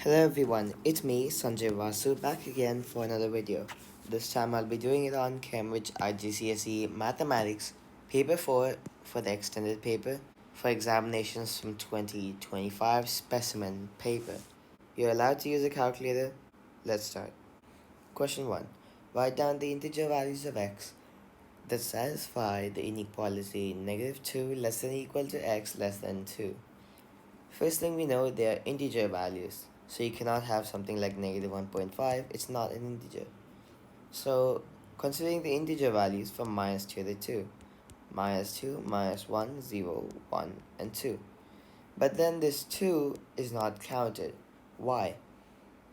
Hello everyone, it's me Sanjay Vasu back again for another video. This time I'll be doing it on Cambridge IGCSE Mathematics Paper 4 for the extended paper for examinations from 2025 Specimen Paper. You're allowed to use a calculator. Let's start. Question 1. Write down the integer values of x that satisfy the inequality -2 less than or equal to x less than 2. First thing we know, they are integer values. So you cannot have something like -1.5, it's not an integer. So considering the integer values from -2 to 2, -2, -1, 0, 1, and 2. But then this 2 is not counted. Why?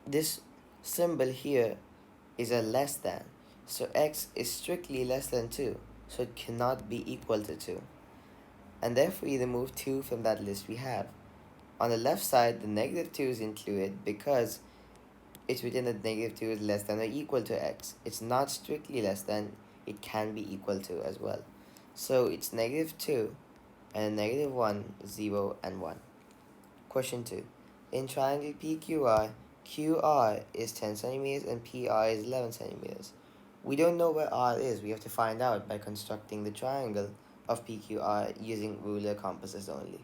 This symbol here is a less than. So x is strictly less than 2. So it cannot be equal to 2. And therefore we remove 2 from that list we have. On the left side, the -2 is included because it's written that -2 is less than or equal to x. It's not strictly less than, it can be equal to as well. So it's -2 and -1, 0, and 1. Question 2. In triangle PQR, QR is 10 centimeters and PR is 11 centimeters. We don't know where R is. We have to find out by constructing the triangle of PQR using ruler compasses only.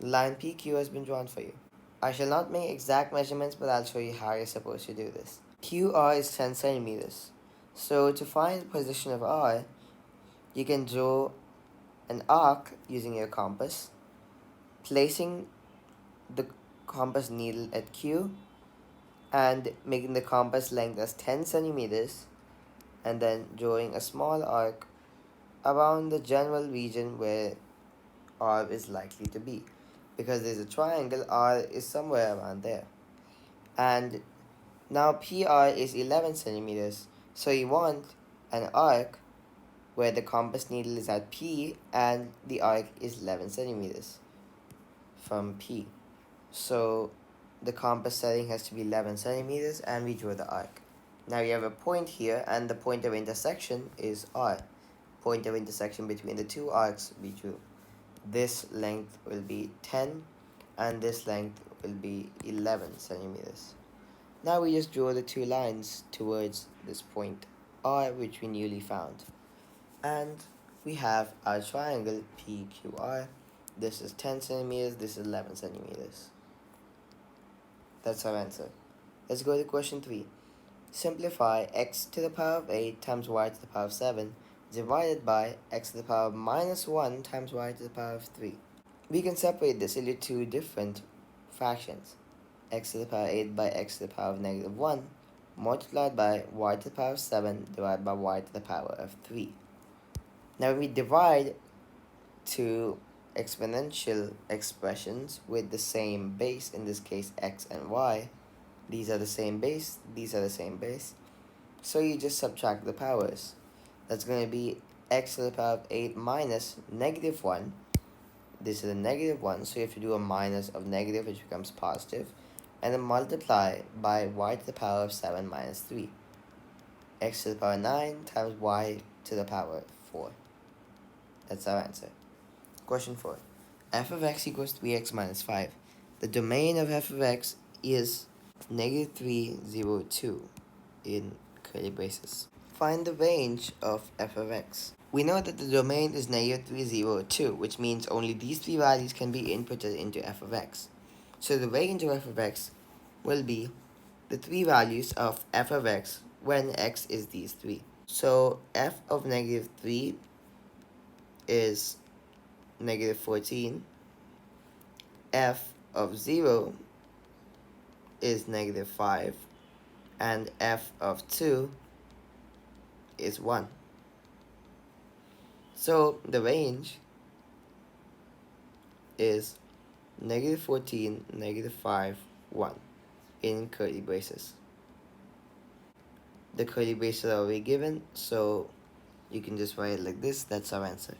Line PQ has been drawn for you. I shall not make exact measurements, but I'll show you how you're supposed to do this. QR is 10 centimeters. So to find the position of R, you can draw an arc using your compass, placing the compass needle at Q and making the compass length as 10 centimeters, and then drawing a small arc around the general region where R is likely to be. Because there's a triangle, R is somewhere around there. And now PR is 11 centimeters. So you want an arc where the compass needle is at P and the arc is 11 centimeters from P. So the compass setting has to be 11 centimeters and we draw the arc. Now you have a point here and the point of intersection is R. Point of intersection between the two arcs we drew. This length will be 10 and this length will be 11 centimeters. Now we just draw the two lines towards this point R, which we newly found. And we have our triangle PQR. This is 10 centimeters, this is 11 centimeters. That's our answer. Let's go to question 3. Simplify x to the power of 8 times y to the power of 7 divided by x to the power of -1 times y to the power of 3. We can separate this into two different fractions. X to the power of 8 by x to the power of -1 multiplied by y to the power of 7 divided by y to the power of 3. Now when we divide two exponential expressions with the same base, in this case x and y, these are the same base, these are the same base, so you just subtract the powers. That's going to be x to the power of 8 minus -1. This is a -1, so you have to do a minus of negative, which becomes positive, and then multiply by y to the power of 7 minus 3. X to the power 9 times y to the power 4. That's our answer. Question 4. F of x equals 3x minus 5. The domain of f of x is -3, 0, 2 in curly braces. Find the range of f of x. We know that the domain is -3, 0, 2, which means only these three values can be inputted into f of x. So the range of f of x will be the three values of f of x when x is these three. So f of -3 is -14, f of 0 is -5, and f of 2 is 1. So the range is -14, -5, 1 in curly braces. The curly braces are already given, so you can just write it like this. That's our answer.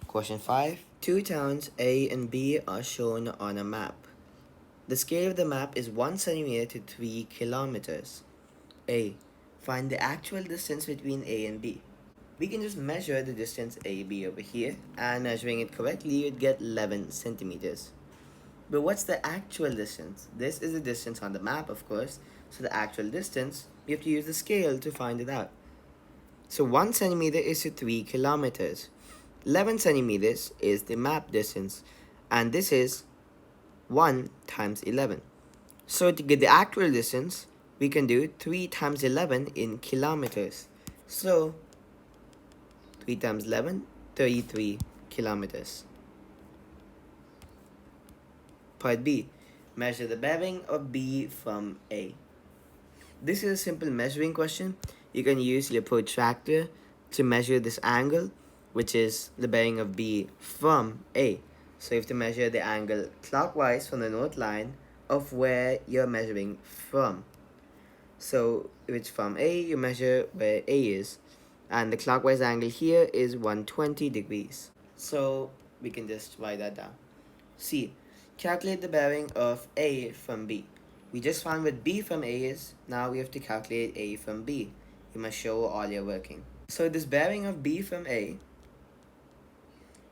Question 5. Two towns A and B are shown on a map. The scale of the map is 1 centimeter to 3 kilometers. A. Find the actual distance between A and B. We can just measure the distance AB over here, and measuring it correctly, you'd get 11 centimeters. But what's the actual distance? This is the distance on the map, of course. So the actual distance, we have to use the scale to find it out. So 1 centimeter is to 3 kilometers. 11 centimeters is the map distance. And this is 1 times 11. So to get the actual distance, we can do 3 times 11 in kilometers. So 3 times 11, 33 kilometers. Part B. Measure the bearing of B from A. This is a simple measuring question. You can use your protractor to measure this angle, which is the bearing of B from A. So you have to measure the angle clockwise from the north line of where you're measuring from. So if it's from A, you measure where A is. And the clockwise angle here is 120 degrees. So we can just write that down. C. Calculate the bearing of A from B. We just found what B from A is. Now we have to calculate A from B. You must show all your working. So this bearing of B from A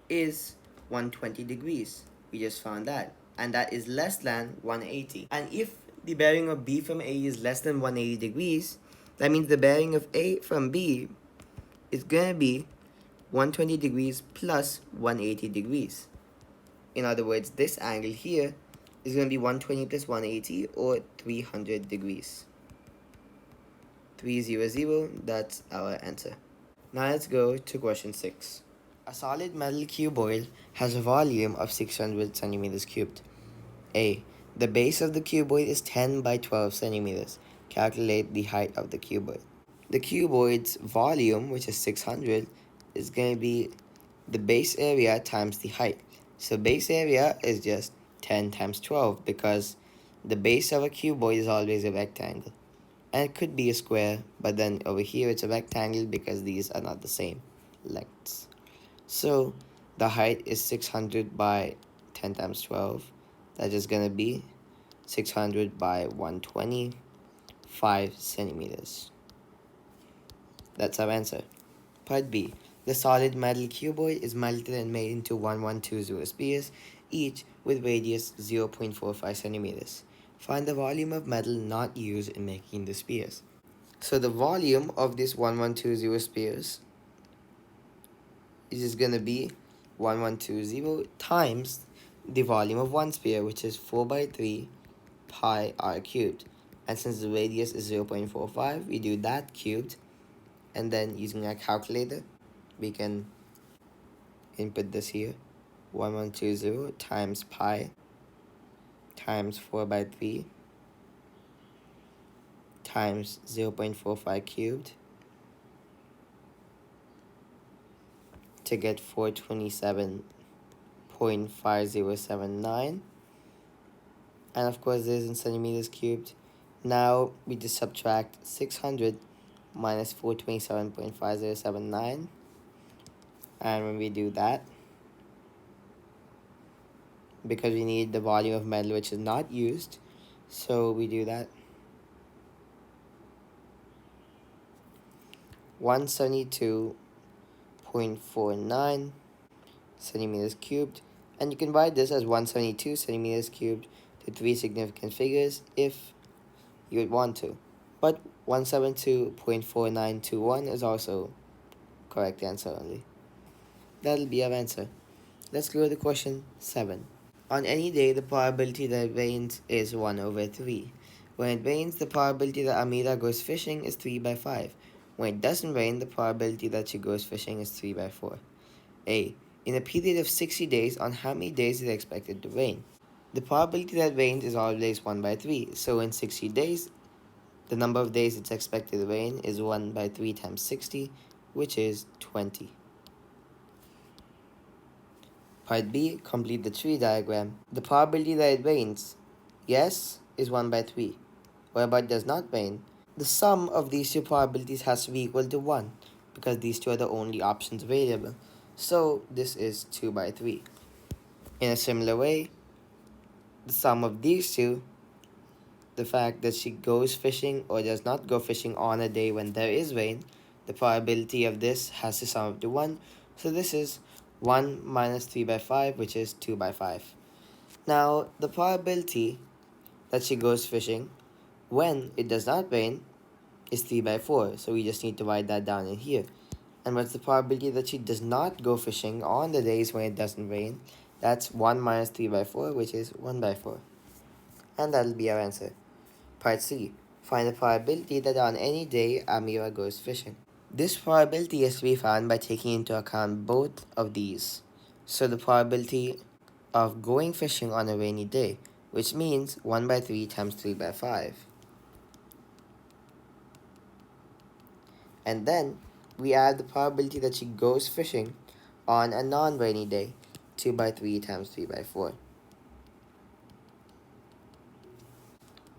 is 120 degrees. We just found that. And that is less than 180. And if the bearing of B from A is less than 180 degrees, that means the bearing of A from B is going to be 120 degrees plus 180 degrees. In other words, this angle here is going to be 120 plus 180 or 300 degrees. 300, that's our answer. Now let's go to question 6. A solid metal cuboid has a volume of 600 centimeters cubed. A. The base of the cuboid is 10 by 12 centimeters. Calculate the height of the cuboid. The cuboid's volume, which is 600, is going to be the base area times the height. So base area is just 10 times 12 because the base of a cuboid is always a rectangle. And it could be a square, but then over here it's a rectangle because these are not the same lengths. So the height is 600 by 10 times 12. That is going to be 600 by 120, 5 centimeters. That's our answer. Part B. The solid metal cuboid is melted and made into 1120 spheres, each with radius 0.45 centimeters. Find the volume of metal not used in making the spheres. So the volume of this 1120 spheres is just going to be 1120 times the volume of one sphere, which is 4 by 3 pi r cubed. And since the radius is 0.45, we do that cubed. And then using our calculator, we can input this here. 1120 times pi times 4 by 3 times 0.45 cubed to get 427.5079. And of course this is in centimeters cubed. Now we just subtract 600 minus 427.5079. And when we do that, because we need the volume of metal which is not used, so we do that. 172.49 centimeters cubed. And you can write this as 172 centimeters cubed to 3 significant figures if you would want to. But 172.4921 is also correct answer only. That'll be our answer. Let's go to question 7. On any day, the probability that it rains is 1 over 3. When it rains, the probability that Amira goes fishing is 3 by 5. When it doesn't rain, the probability that she goes fishing is 3 by 4. A. In a period of 60 days, on how many days is it expected to rain? The probability that rains is always 1 by 3. So in 60 days, the number of days it's expected to rain is 1 by 3 times 60, which is 20. Part B, complete the tree diagram. The probability that it rains, yes, is 1 by 3. What about does not rain? The sum of these two probabilities has to be equal to 1 because these two are the only options available. So this is 2 by 3. In a similar way, the sum of these two, the fact that she goes fishing or does not go fishing on a day when there is rain, the probability of this has to sum up to 1. So this is 1 minus 3 by 5, which is 2 by 5. Now, the probability that she goes fishing when it does not rain is 3 by 4. So we just need to write that down in here. And what's the probability that she does not go fishing on the days when it doesn't rain? That's 1 minus 3 by 4, which is 1 by 4. And that'll be our answer. Part C. Find the probability that on any day Amira goes fishing. This probability is to be found by taking into account both of these. So the probability of going fishing on a rainy day, which means 1 by 3 times 3 by 5. And then we add the probability that she goes fishing on a non-rainy day, 2 by 3 times 3 by 4.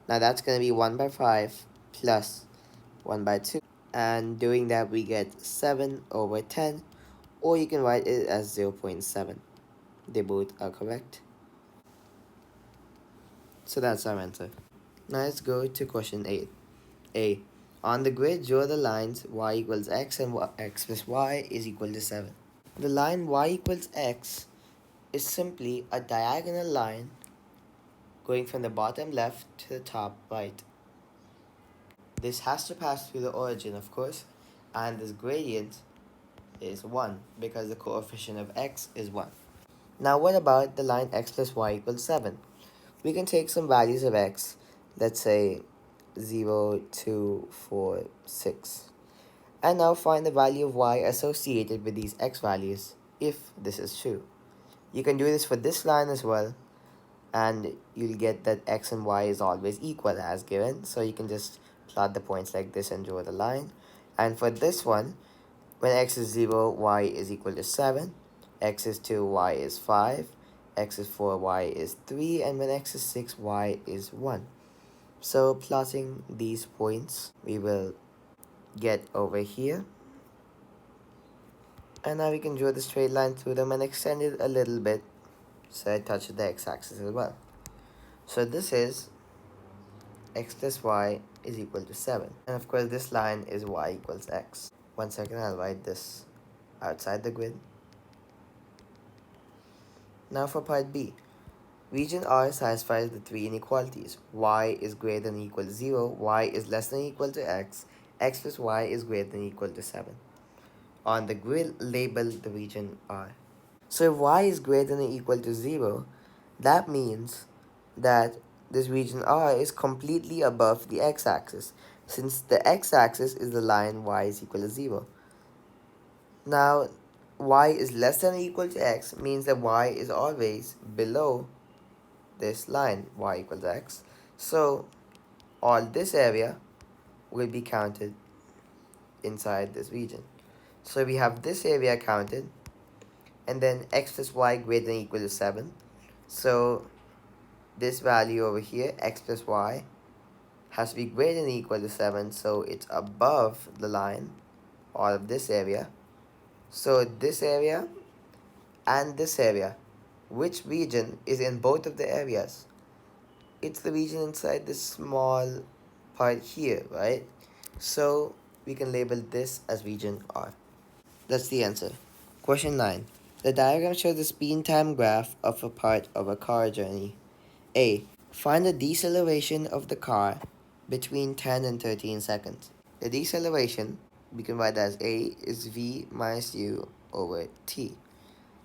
Now that's going to be 1 by 5 plus 1 by 2. And doing that we get 7 over 10, or you can write it as 0.7. They both are correct. So that's our answer. Now let's go to question 8. A. On the grid, draw the lines y equals x and x plus y is equal to 7. The line y equals x is simply a diagonal line going from the bottom left to the top right. This has to pass through the origin, of course, and this gradient is 1 because the coefficient of x is 1. Now what about the line x plus y equals 7? We can take some values of x, let's say 0, 2, 4, 6. And now find the value of y associated with these x values, if this is true. You can do this for this line as well, and you'll get that x and y is always equal as given. So you can just plot the points like this and draw the line. And for this one, when x is 0, y is equal to 7. X is 2, y is 5. X is 4, y is 3. And when x is 6, y is 1. So plotting these points, we will get over here. And now we can draw the straight line through them and extend it a little bit so it touches the x-axis as well. So this is x plus y is equal to 7. And of course this line is y equals x. 1 second, I'll write this outside the grid. Now for part B. Region R satisfies the three inequalities. Y is greater than or equal to 0, y is less than or equal to x plus y is greater than or equal to 7. On the grid, label the region R. So if y is greater than or equal to 0, that means that this region R is completely above the x-axis, since the x-axis is the line y is equal to 0. Now, y is less than or equal to x means that y is always below this line, y equals x. So, all this area will be counted inside this region. So we have this area counted, and then x plus y greater than or equal to 7. So this value over here, x plus y, has to be greater than or equal to 7, so it's above the line, all of this area. So this area and this area, which region is in both of the areas? It's the region inside this small part here, right? So we can label this as region R. That's the answer. Question 9. The diagram shows the speed time graph of a part of a car journey. A. Find the deceleration of the car between 10 and 13 seconds. The deceleration, we can write as A is V minus U over T.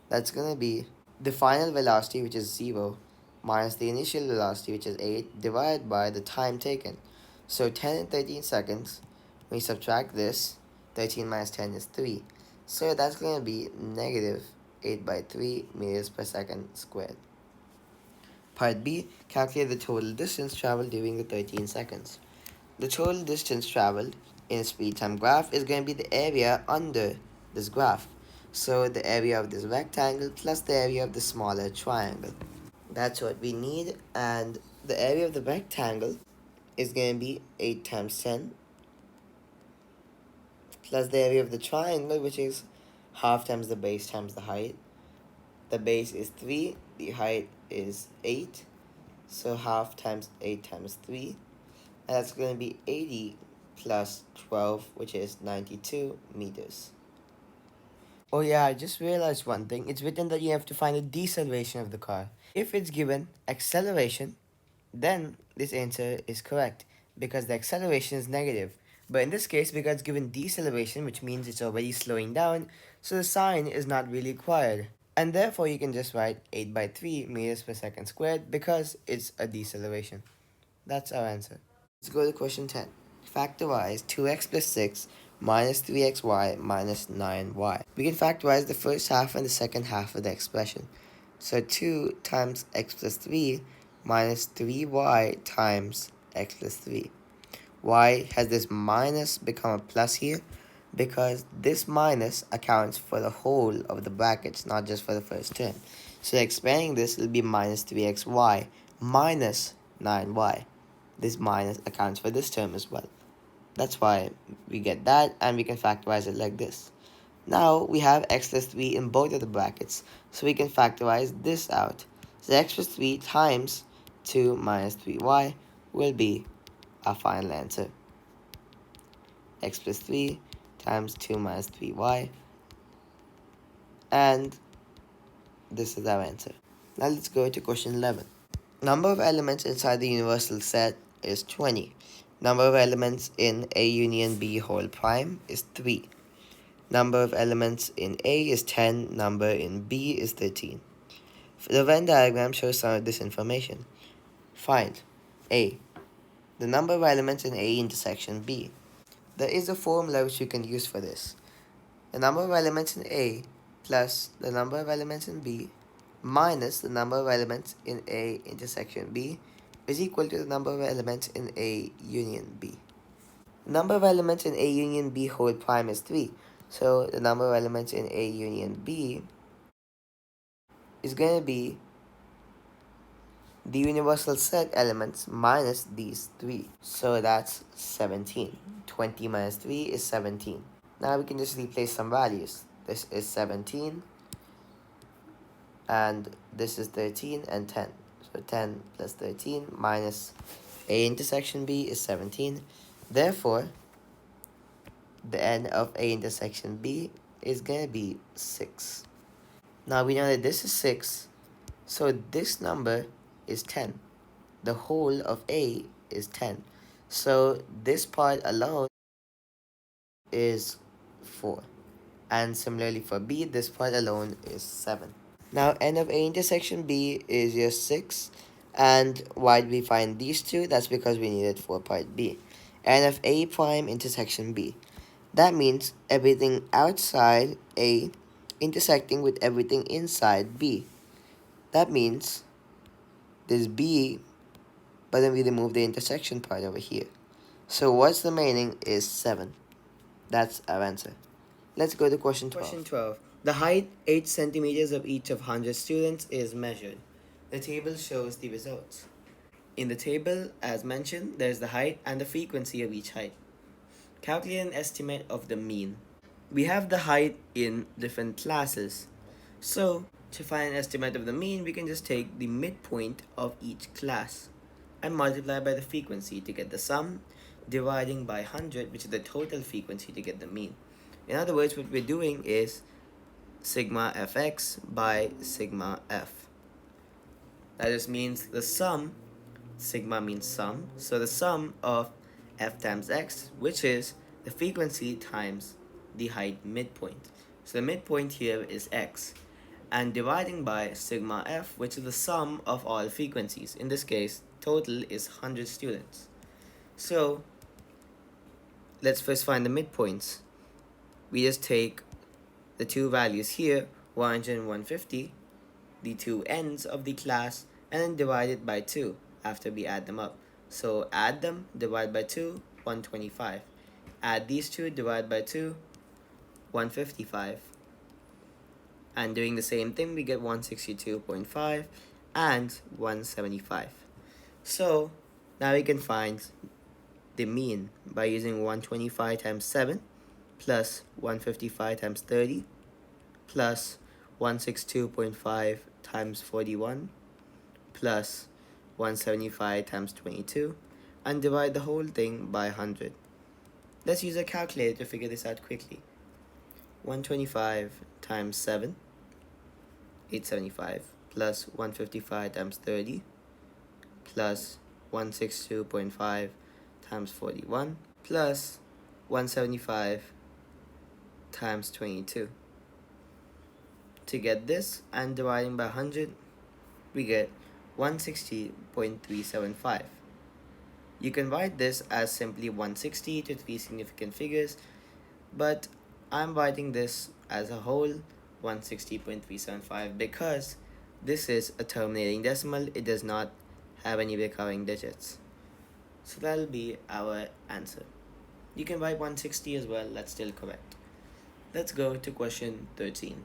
That's going to be the final velocity, which is 0, minus the initial velocity, which is 8, divided by the time taken. So 10 and 13 seconds, when we subtract this, 13 minus 10 is 3. So that's going to be negative 8 by 3 meters per second squared. Part B, calculate the total distance traveled during the 13 seconds. The total distance traveled in a speed time graph is going to be the area under this graph. So the area of this rectangle plus the area of the smaller triangle. That's what we need, and the area of the rectangle is going to be 8 times 10 plus the area of the triangle, which is half times the base times the height. The base is 3, the height is 8, so half times 8 times 3, and that's going to be 80 plus 12, which is 92 meters. Oh yeah, I just realized one thing. It's written that you have to find the deceleration of the car. If it's given acceleration, then this answer is correct because the acceleration is negative. But in this case, because it's given deceleration, which means it's already slowing down, so the sign is not really required. And therefore, you can just write 8 by 3 meters per second squared because it's a deceleration. That's our answer. Let's go to question 10. Factorize 2x plus 6 minus 3xy minus 9y. We can factorize the first half and the second half of the expression. So 2 times x plus 3 minus 3y times x plus 3. Why has this minus become a plus here? Because this minus accounts for the whole of the brackets, not just for the first term. So expanding this will be minus 3xy minus 9y. This minus accounts for this term as well. That's why we get that, and we can factorize it like this. Now we have x plus 3 in both of the brackets, so we can factorize this out. So x plus 3 times 2 minus 3y will be our final answer. X plus 3 times 2 minus 3y, and this is our answer. Now let's go to question 11. Number of elements inside the universal set is 20. Number of elements in A union B whole prime is 3. Number of elements in A is 10. Number in B is 13. The Venn diagram shows some of this information. Find A. The number of elements in A intersection B. There is a formula which you can use for this. The number of elements in A plus the number of elements in B minus the number of elements in A intersection B is equal to the number of elements in A union B. The number of elements in A union B whole prime is 3. So the number of elements in A union B is going to be the universal set elements minus these 3. So that's 17. 20 minus 3 is 17. Now we can just replace some values. This is 17 and this is 13 and 10. So 10 plus 13 minus A intersection B is 17. Therefore, the n of A intersection B is going to be 6. Now we know that this is 6, so this number is 10. The whole of A is 10. So this part alone is 4. And similarly for B, this part alone is 7. Now n of A intersection B is just 6. And why did we find these two? That's because we needed for part B. N of A prime intersection B. That means everything outside A intersecting with everything inside B. That means this B, but then we remove the intersection part over here. So what's remaining is 7. That's our answer. Let's go to question 12. Question 12. The height, 8 centimeters of each of 100 students is measured. The table shows the results. In the table, as mentioned, there's the height and the frequency of each height. Calculate an estimate of the mean. We have the height in different classes. So, to find an estimate of the mean, we can just take the midpoint of each class and multiply by the frequency to get the sum, dividing by 100, which is the total frequency, to get the mean. In other words, what we're doing is sigma fx by sigma f. That just means the sum, sigma means sum, so the sum of f times x, which is the frequency times the height midpoint. So the midpoint here is x, and dividing by sigma f, which is the sum of all frequencies. In this case, total is 100 students. So let's first find the midpoints. We just take the two values here, 100 and 150, the two ends of the class, and then divide it by 2 after we add them up. So add them, divide by 2, 125. Add these two, divide by 2, 155. And doing the same thing, we get 162.5 and 175. So now we can find the mean by using 125 times 7 plus 155 times 30 plus 162.5 times 41 plus 175 times 22 and divide the whole thing by 100. Let's use a calculator to figure this out quickly. 125 times 7, 875, plus 155 times 30, plus 162.5 times 41, plus 175 times 22. To get this and dividing by 100, we get 160.375. You can write this as simply 160 to three significant figures, but I'm writing this as a whole 160.375 because this is a terminating decimal. It does not have any recurring digits. So that'll be our answer. You can write 160 as well, that's still correct. Let's go to question 13.